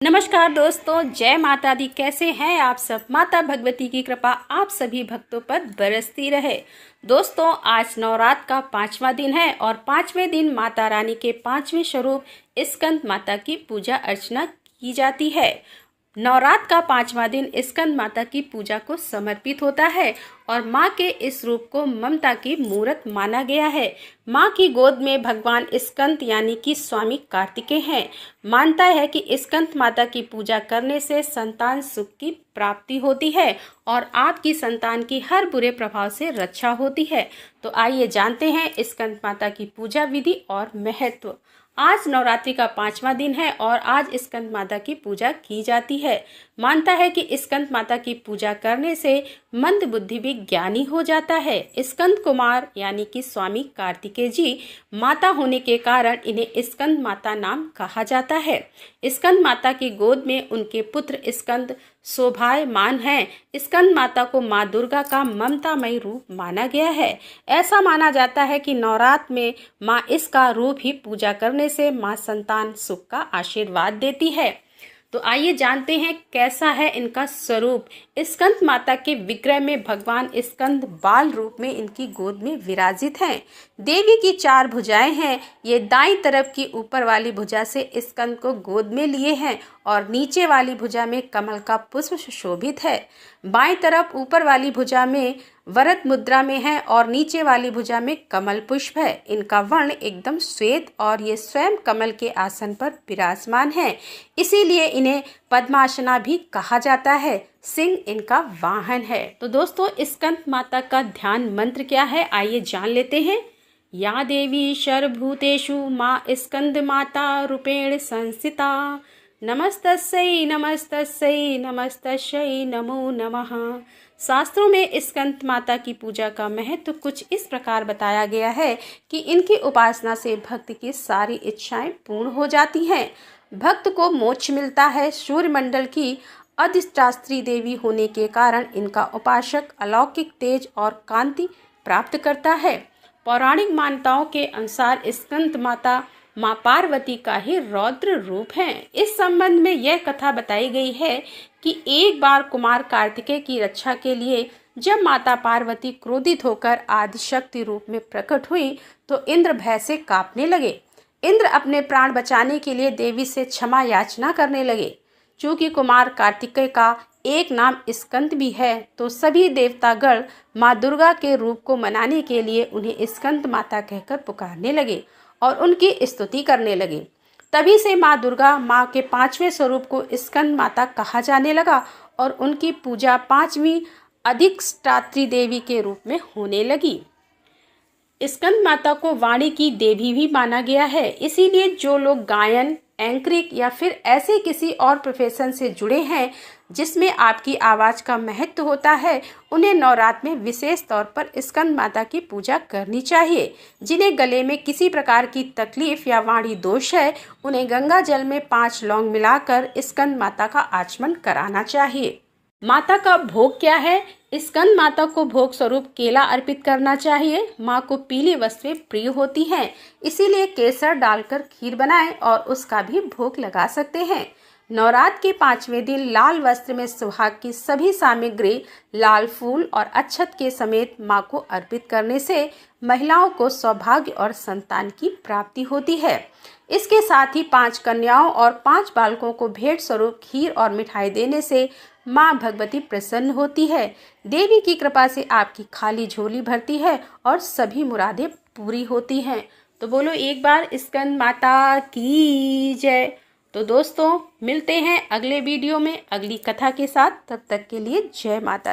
नमस्कार दोस्तों, जय माता दी। कैसे हैं आप सब? माता भगवती की कृपा आप सभी भक्तों पर बरसती रहे। दोस्तों, आज नवरात्र का 5वां दिन है और 5वें दिन माता रानी के 5वें स्वरूप स्कंद माता की पूजा अर्चना की जाती है। नवरात्र का 5वां दिन स्कंद माता की पूजा को समर्पित होता है और माँ के इस रूप को ममता की मूर्त माना गया है। माँ की गोद में भगवान स्कंद यानी कि स्वामी कार्तिकेय हैं। मानता है कि स्कंद माता की पूजा करने से संतान सुख की प्राप्ति होती है और आपकी संतान की हर बुरे प्रभाव से रक्षा होती है। तो आइए जानते हैं स्कंद माता की पूजा विधि और महत्व। आज नवरात्रि का 5वां दिन है और आज स्कंद माता की पूजा की जाती है। मानता है कि स्कंद माता की पूजा करने से मंद बुद्धि भी ज्ञानी हो जाता है। स्कंद कुमार यानी कि स्वामी कार्तिकेय जी माता होने के कारण इन्हें स्कंद माता नाम कहा जाता है। स्कंद माता की गोद में उनके पुत्र स्कंद शोभायमान हैं। स्कंद माता को माँ दुर्गा का ममतामयी रूप माना गया है। ऐसा माना जाता है कि नवरात्र में माँ इसका रूप ही पूजा करने से माँ संतान सुख का आशीर्वाद देती है। तो आइए जानते हैं कैसा है इनका स्वरूप। स्कंद माता के विग्रह में भगवान स्कंद बाल रूप में इनकी गोद में विराजित हैं। देवी की 4 भुजाएं हैं। ये दाईं तरफ की ऊपर वाली भुजा से स्कंद को गोद में लिए हैं और नीचे वाली भुजा में कमल का पुष्प सुशोभित है। बाईं तरफ ऊपर वाली भुजा में वरद मुद्रा में है और नीचे वाली भुजा में कमल पुष्प है। इनका वर्ण एकदम श्वेत और ये स्वयं कमल के आसन पर विराजमान है, इसीलिए इन्हें पद्मासना भी कहा जाता है। सिंह इनका वाहन है। तो दोस्तों, स्कंद माता का ध्यान मंत्र क्या है, आइए जान लेते हैं। या देवी सर्वभूतेषु माँ स्कंद माता रूपेण संस्थिता, नमस्तस्यै नमस्तस्यै नमस्तस्यै नमो नमः। शास्त्रों में स्कंद माता की पूजा का महत्व कुछ इस प्रकार बताया गया है कि इनकी उपासना से भक्त की सारी इच्छाएं पूर्ण हो जाती हैं। भक्त को मोक्ष मिलता है। सूर्यमंडल की अधिष्ठात्री देवी होने के कारण इनका उपासक अलौकिक तेज और कांति प्राप्त करता है। पौराणिक मान्यताओं के अनुसार स्कंद माता माँ पार्वती का ही रौद्र रूप है। इस संबंध में यह कथा बताई गई है कि एक बार कुमार कार्तिकेय की रक्षा के लिए जब माता पार्वती क्रोधित होकर आदिशक्ति रूप में प्रकट हुई तो इंद्र भय से कांपने लगे। इंद्र अपने प्राण बचाने के लिए देवी से क्षमा याचना करने लगे। चूंकि कुमार कार्तिकेय का एक नाम स्कंद भी है तो सभी देवतागण माँ दुर्गा के रूप को मनाने के लिए उन्हें स्कंद माता कहकर पुकारने लगे और उनकी स्तुति करने लगे। तभी से माँ दुर्गा माँ के 5वें स्वरूप को स्कंद माता कहा जाने लगा और उनकी पूजा 5वीं अधिष्ठात्री देवी के रूप में होने लगी। स्कंद माता को वाणी की देवी भी माना गया है, इसीलिए जो लोग गायन, एंकरिंग या फिर ऐसे किसी और प्रोफेशन से जुड़े हैं जिसमें आपकी आवाज़ का महत्व होता है, उन्हें नवरात्र में विशेष तौर पर स्कंद माता की पूजा करनी चाहिए। जिन्हें गले में किसी प्रकार की तकलीफ या वाणी दोष है, उन्हें गंगा जल में 5 लौंग मिलाकर स्कंद माता का आचमन कराना चाहिए। माता का भोग क्या है? स्कंद माता को भोग स्वरूप केला अर्पित करना चाहिए। माँ को पीली वस्तुएं प्रिय होती हैं, इसीलिए केसर डालकर खीर बनाएं और उसका भी भोग लगा सकते हैं। नवरात्र के 5वें दिन लाल वस्त्र में सुहाग की सभी सामग्री, लाल फूल और अक्षत के समेत माँ को अर्पित करने से महिलाओं को सौभाग्य और संतान की प्राप्ति होती है। इसके साथ ही 5 कन्याओं और 5 बालकों को भेंट स्वरूप खीर और मिठाई देने से माँ भगवती प्रसन्न होती है। देवी की कृपा से आपकी खाली झोली भरती है और सभी मुरादें पूरी होती हैं। तो बोलो एक बार स्कंद माता की जय। तो दोस्तों, मिलते हैं अगले वीडियो में अगली कथा के साथ। तब तक के लिए जय माता।